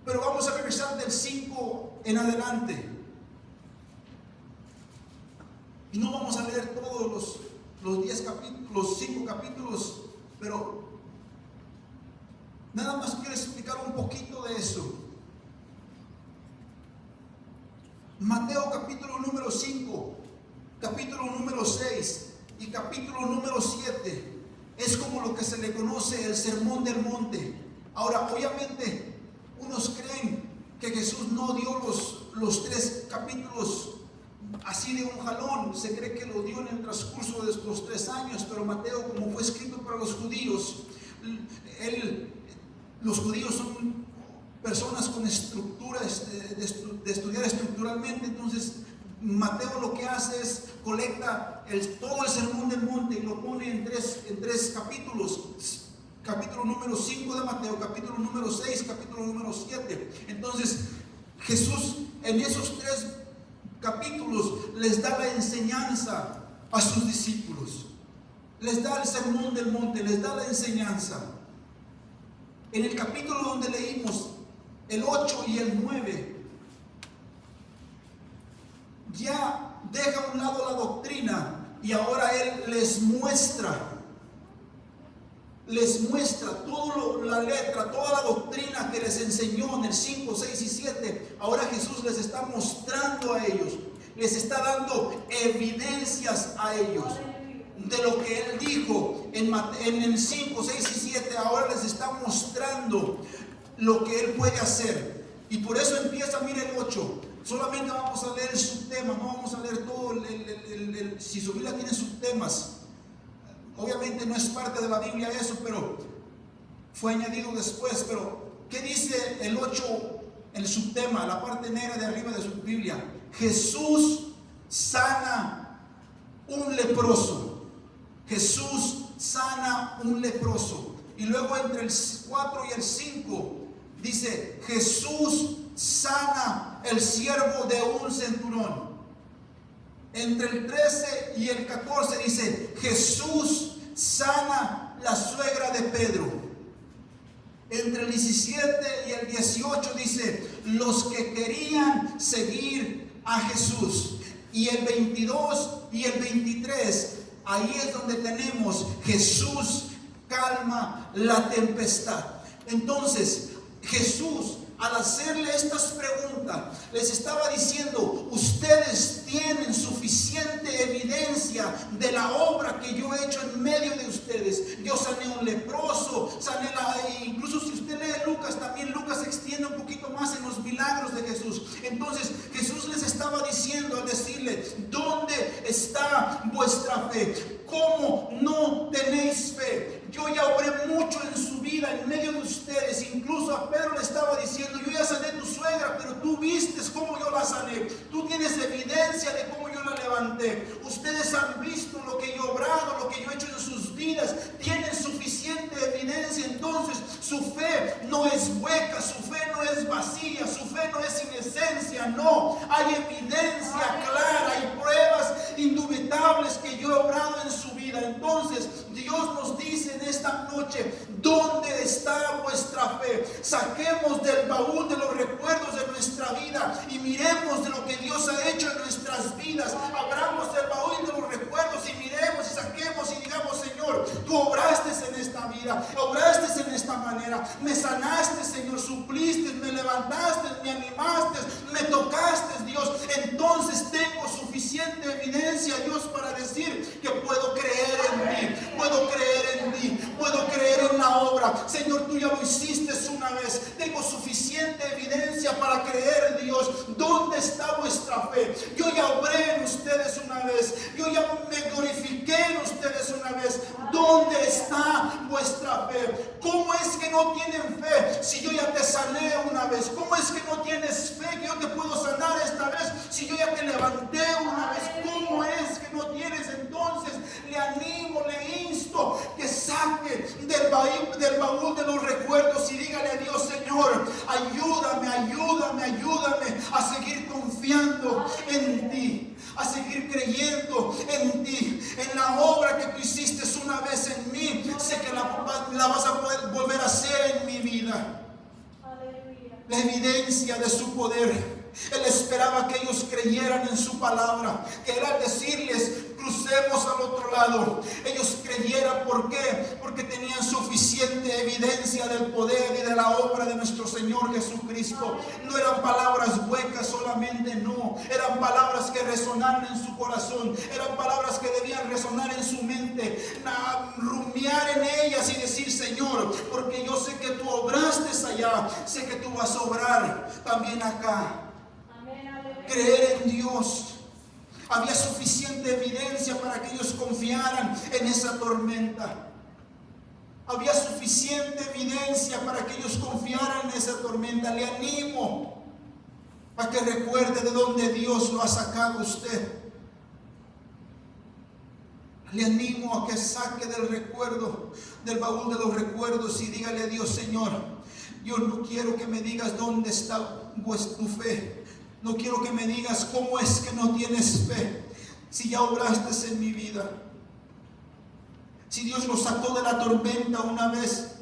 pero vamos a regresar del 5 en adelante. Y no vamos a leer todos los 10 capítulos, los 5 capítulos, pero nada más quiero explicar un poquito de eso. Mateo capítulo número 5, capítulo número 6 y capítulo número 7 es como lo que se le conoce el Sermón del Monte. Ahora, obviamente, unos creen que Jesús no dio los 3 capítulos así de un jalón. Se cree que lo dio en el transcurso de los 3 años, pero Mateo, como fue escrito para los judíos, los judíos son personas con estructuras de estudiar estructuralmente. Entonces Mateo lo que hace es colecta todo el Sermón del Monte y lo pone en tres capítulos. Capítulo número 5 de Mateo, capítulo número 6, capítulo número 7. Entonces Jesús en esos 3 capítulos les da la enseñanza a sus discípulos. Les da el Sermón del Monte, les da la enseñanza. En el capítulo donde leímos el 8 y el 9, ya deja a un lado la doctrina y ahora Él les muestra toda la letra, toda la doctrina que les enseñó en el 5, 6 y 7. Ahora Jesús les está mostrando a ellos, les está dando evidencias a ellos de lo que Él dijo en el 5, 6 y 7. Ahora les está mostrando lo que Él puede hacer. Y por eso empieza, mire el 8. Solamente vamos a leer el subtema, no vamos a leer todo si su Biblia tiene subtemas. Obviamente no es parte de la Biblia eso, pero fue añadido después. Pero, ¿qué dice el 8, el subtema, la parte negra de arriba de su Biblia? Jesús sana un leproso. Jesús sana un leproso. Y luego entre el 4 y el 5 dice, Jesús sana el siervo de un centurión. Entre el 13 y el 14 dice, Jesús sana la suegra de Pedro. Entre el 17 y el 18 dice, los que querían seguir a Jesús. Y el 22 y el 23, ahí es donde tenemos Jesús calma la tempestad. Entonces, Jesús, al hacerle estas preguntas, les estaba diciendo: ustedes tienen suficiente evidencia de la obra que yo he hecho en medio de ustedes. Yo sané a un leproso, incluso si usted lee Lucas, también Lucas se extiende un poquito más en los milagros de Jesús. Entonces Jesús les estaba diciendo, al decirle: ¿dónde está vuestra fe? ¿Cómo no tenéis fe? Yo ya obré mucho en su vida, en medio de ustedes. Incluso a Pedro le estaba diciendo: yo ya sané a tu suegra, pero tú vistes cómo yo la sané. Tú tienes evidencia de cómo yo la levanté. Ustedes han visto lo que yo he obrado, lo que yo he hecho en sus vidas. Tienen suficiente evidencia. Entonces su fe no es hueca, su fe no es vacía, su fe no es sin esencia. No, hay evidencia clara, hay pruebas indubitables que yo he obrado en su vida. Entonces Dios nos dice en esta noche: ¿dónde está vuestra fe? Saquemos del baúl de los recuerdos de nuestra vida y miremos de lo que Dios ha hecho en nuestras vidas. Abramos el baúl de los recuerdos y miremos y saquemos y digamos: Señor, tú obraste en esta vida, obraste en esta manera, me sanaste, Señor, supliste, me levantaste, me animaste, me tocaste, Dios. Entonces tengo suficiente evidencia, Dios, para decir que puedo creer en ti, puedo creer en ti, puedo creer en la obra. Señor, tú ya lo hiciste una vez. Tengo suficiente evidencia para creer, Dios. ¿Dónde está vuestra fe? Yo ya obré en ustedes una vez, yo ya me glorifiqué en ustedes una vez. ¿Dónde está vuestra fe? ¿Cómo es que no tienen fe si yo ya te sané una vez? ¿Cómo es que no tienes fe que yo te puedo sanar esta vez si yo ya te levanté una vez? ¿Cómo es que no tienes? Entonces le animo, le insto que saque del baúl de los recuerdos y dígale a Dios: Señor, ayúdame a seguir confiando en ti, a seguir creyendo en ti, en la obra que tú hiciste una vez en mí. Sé que la vas a poder volver a hacer en mi vida. La evidencia de su poder. Él esperaba que ellos creyeran en su palabra, que Él, al decirles: crucemos al otro lado, ellos creyeran. ¿Por qué? Porque tenían suficiente evidencia del poder y de la obra de nuestro Señor Jesucristo. No eran palabras huecas solamente, no. Eran palabras que resonaron en su corazón, eran palabras que debían resonar en su mente, rumiar en ellas y decir: Señor, porque yo sé que tú obraste allá, sé que tú vas a obrar también acá. Creer en Dios. Había suficiente evidencia para que ellos confiaran en esa tormenta. Había suficiente evidencia para que ellos confiaran en esa tormenta. Le animo a que recuerde de dónde Dios lo ha sacado a usted. Le animo a que saque del recuerdo, del baúl de los recuerdos, y dígale a Dios: Señor, yo no quiero que me digas dónde está tu fe. No quiero que me digas cómo es que no tienes fe, si ya obraste en mi vida. Si Dios lo sacó de la tormenta una vez,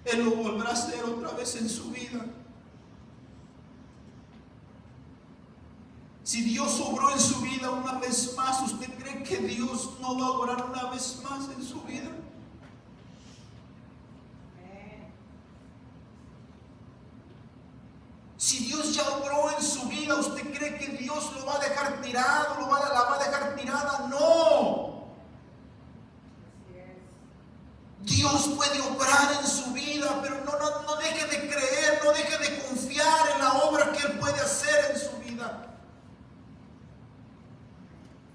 Él lo volverá a hacer otra vez en su vida. Si Dios obró en su vida una vez más, ¿usted cree que Dios no va a obrar una vez más en su vida? Si Dios ya obró en su vida, ¿usted cree que Dios lo va a dejar tirado, la va a dejar tirada? No. Dios puede obrar en su vida, pero no deje de creer, no deje de confiar en la obra que Él puede hacer en su vida.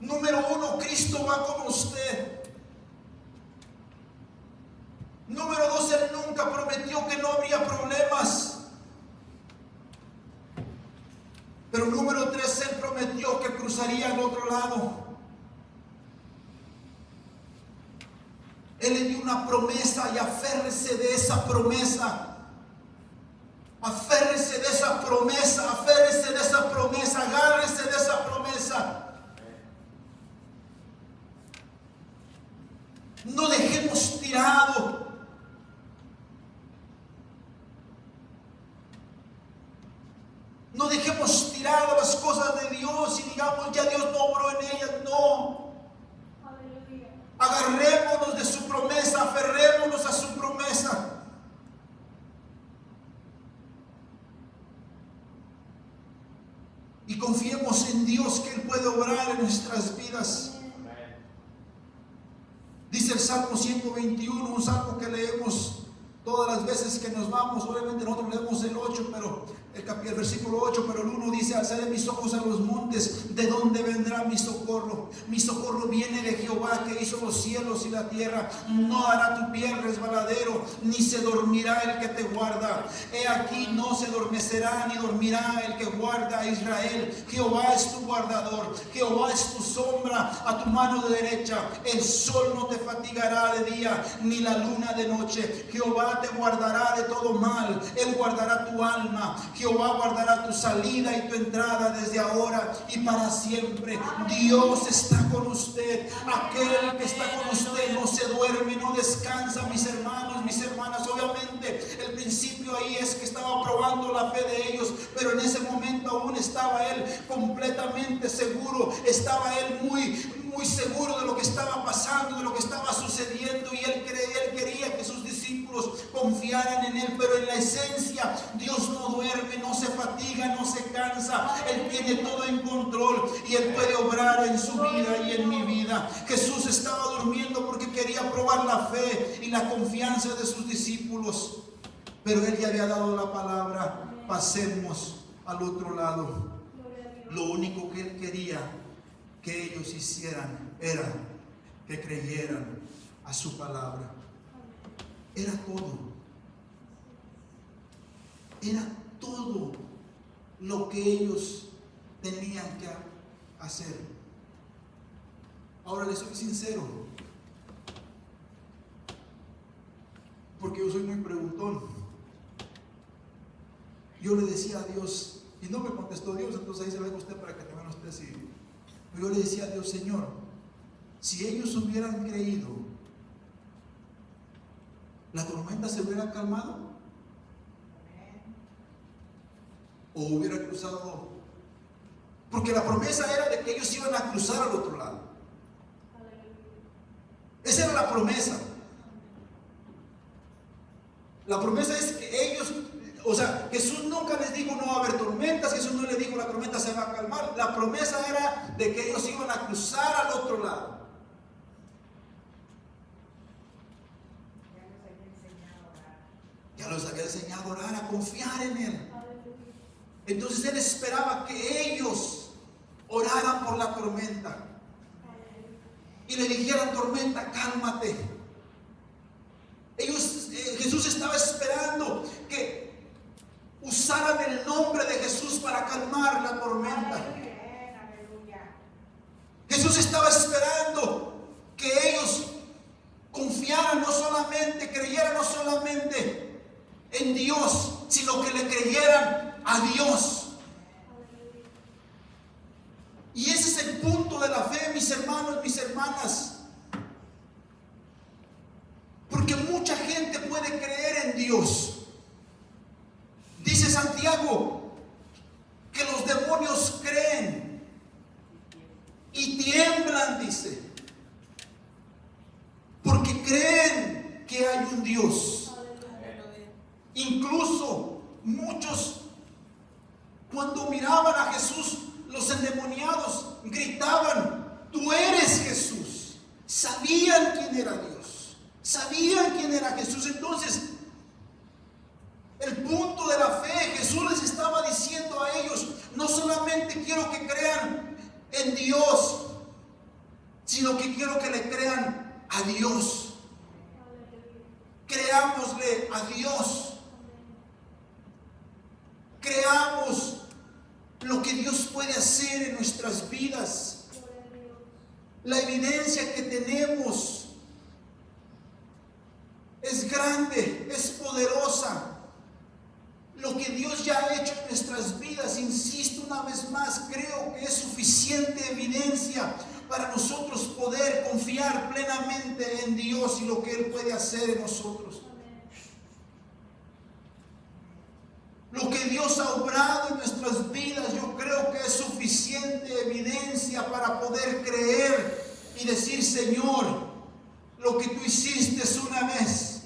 Número uno, Cristo va con usted. Número dos, Él nunca prometió que no habría problemas. Pero número tres, Él prometió que cruzaría al otro lado. Él le dio una promesa y aférrese de esa promesa. Aférrese de esa promesa, aférrese de esa promesa, agárrese de esa promesa. No dejemos tirado. No dejemos tirado las cosas de Dios y digamos: ya Dios no obró en ellas. No. Agarrémonos de su promesa, aferrémonos confiemos en Dios, que Él puede obrar en nuestras vidas. Dice el Salmo 121, un salmo que leemos todas las veces que nos vamos. Obviamente nosotros leemos el 8, pero el versículo 8, pero el 1 dice: alzaré mis ojos a los montes, ¿de dónde vendrá mi socorro? Mi socorro viene de Jehová, que hizo los cielos y la tierra. No hará tu pie resbaladero, ni se dormirá el que te guarda. He aquí, no se adormecerá ni dormirá el que guarda a Israel. Jehová es tu guardador, Jehová es tu sombra a tu mano de derecha. El sol no te fatigará de día, ni la luna de noche. Jehová te guardará de todo mal, Él guardará tu alma. Jehová guardará tu salida y tu entrada desde ahora y para siempre. Dios está con usted. Aquel que está con usted no se duerme, no descansa, mis hermanos, mis hermanas. Obviamente el principio ahí es que estaba probando la fe de ellos, pero en ese momento aún estaba él completamente seguro. Estaba él muy seguro de lo que estaba pasando, de lo que estaba sucediendo, y él quería que sus discípulos confiaran en él. Pero en la esencia, Dios no duerme, no se fatiga, no se cansa. Él tiene todo en control y Él puede obrar en su vida y en mi vida. Jesús estaba durmiendo porque quería probar la fe y la confianza de sus discípulos, pero Él ya había dado la palabra: pasemos al otro lado. Lo único que Él quería que ellos hicieran era que creyeran a su palabra. Era todo. Era todo lo que ellos tenían que hacer. Ahora les soy sincero, porque yo soy muy preguntón. Yo le decía a Dios, y no me contestó Dios, entonces ahí se ve usted para que también usted sí. Yo le decía a Dios: Señor, si ellos hubieran creído, ¿la tormenta se hubiera calmado? ¿O hubiera cruzado? Porque la promesa era de que ellos iban a cruzar al otro lado. Esa era la promesa. La promesa es que ellos, o sea, Jesús nunca les dijo no va a haber tormentas. Jesús no les dijo la tormenta se va a calmar. La promesa era de que ellos iban a cruzar al otro lado. Ya los había enseñado a orar, a confiar en Él. Entonces Él esperaba que ellos oraran por la tormenta y le dijeran: tormenta, cálmate. Jesús estaba esperando que usaran el nombre de Jesús para calmar la tormenta. Jesús estaba esperando que ellos confiaran, no solamente creyeran, no solamente en Dios, sino que le creyeran a Dios. Y ese es el punto de la fe, mis hermanos, mis hermanas. Porque mucha gente puede creer en Dios. Dice Santiago que los demonios creen y tiemblan, dice, porque creen que hay un Dios. Incluso muchos, cuando miraban a Jesús, los endemoniados gritaban: tú eres Jesús. Sabían quién era Dios, sabían quién era Jesús. Entonces, el punto de la fe, Jesús les estaba diciendo a ellos: no solamente quiero que crean en Dios, sino que quiero que le crean a Dios. Creámosle a Dios. Creamos lo que Dios puede hacer en nuestras vidas. La evidencia que tenemos es grande, es poderosa. Lo que Dios ya ha hecho en nuestras vidas, insisto una vez más, creo que es suficiente evidencia para nosotros poder confiar plenamente en Dios y lo que Él puede hacer en nosotros. Lo que Dios ha obrado en nuestras vidas, yo creo que es suficiente evidencia para poder creer y decir: Señor, lo que tú hiciste una vez,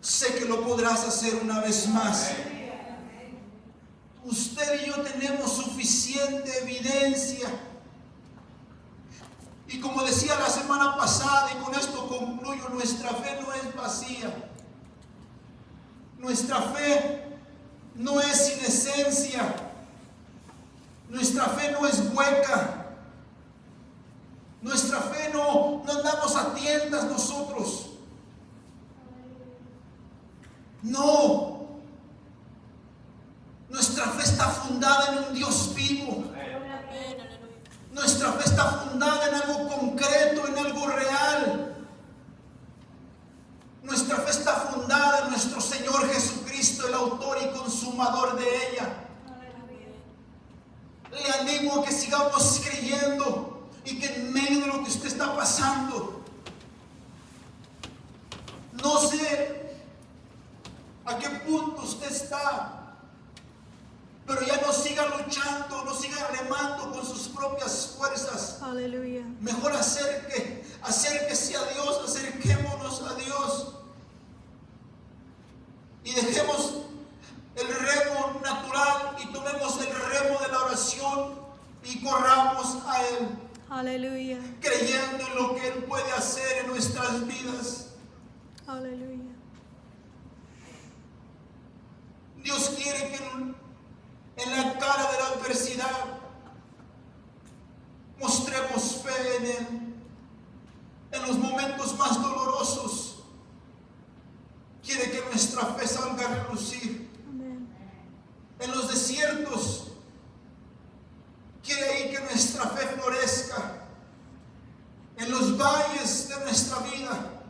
sé que lo podrás hacer una vez más. Usted usted y yo tenemos suficiente evidencia. Y como decía la semana pasada, y con esto concluyo, nuestra fe no es vacía. Nuestra fe no es sin esencia. Nuestra fe no es hueca. Nuestra fe no andamos a tiendas nosotros. No. Nuestra fe está fundada en un Dios vivo. Nuestra fe está fundada en algo concreto, en algo real. Nuestra fe está fundada en nuestro Señor Jesucristo, el autor y consumador de ella. Le animo a que sigamos creyendo y que en medio de lo que usted está pasando, no sé a qué punto usted está, pero ya no siga luchando, no siga remando con sus propias fuerzas. Aleluya. Mejor acérquese a Dios, acerquémonos a Dios y dejemos el remo natural y tomemos el remo de la oración y corramos a Él. Aleluya. Creyendo en lo que Él puede hacer en nuestras vidas. Aleluya. Dios quiere que en la cara de la adversidad mostremos fe en Él. En los momentos más dolorosos quiere que nuestra fe salga a relucir. Amén. En los desiertos quiere ahí que nuestra fe florezca. En los valles de nuestra vida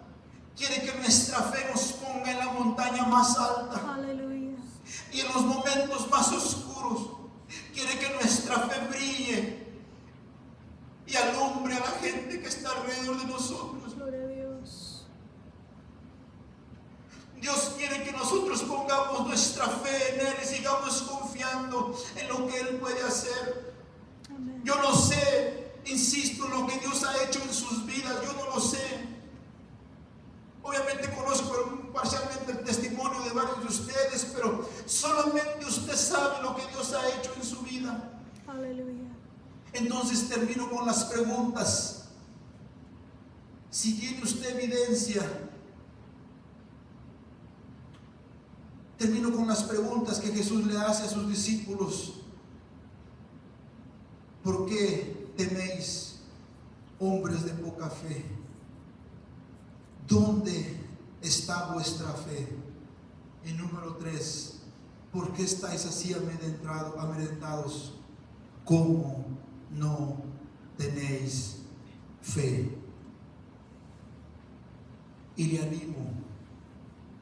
quiere que nuestra fe nos ponga en la montaña más alta. Aleluya. Y en los momentos más oscuros quiere que nuestra fe brille y alumbre a la gente que está alrededor de nosotros. Gloria a Dios. Dios quiere que nosotros pongamos nuestra fe en Él y sigamos confiando en lo que Él puede hacer. Amén. Yo no sé, insisto, lo que Dios ha hecho en sus vidas, yo no lo sé. Obviamente conozco parcialmente el testimonio de varios de ustedes, pero solamente usted sabe lo que Dios ha hecho en su vida. Aleluya. Entonces termino con las preguntas. Si tiene usted evidencia, termino con las preguntas que Jesús le hace a sus discípulos. ¿Por qué teméis, hombres de poca fe? ¿Dónde está vuestra fe? Y número 3, ¿por qué estáis así amedrentados? ¿Cómo no tenéis fe? Y le animo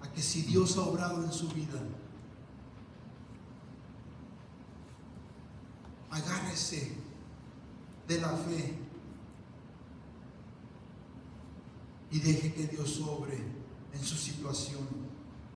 a que si Dios ha obrado en su vida, agárrese de la fe y deje que Dios obre en su situación.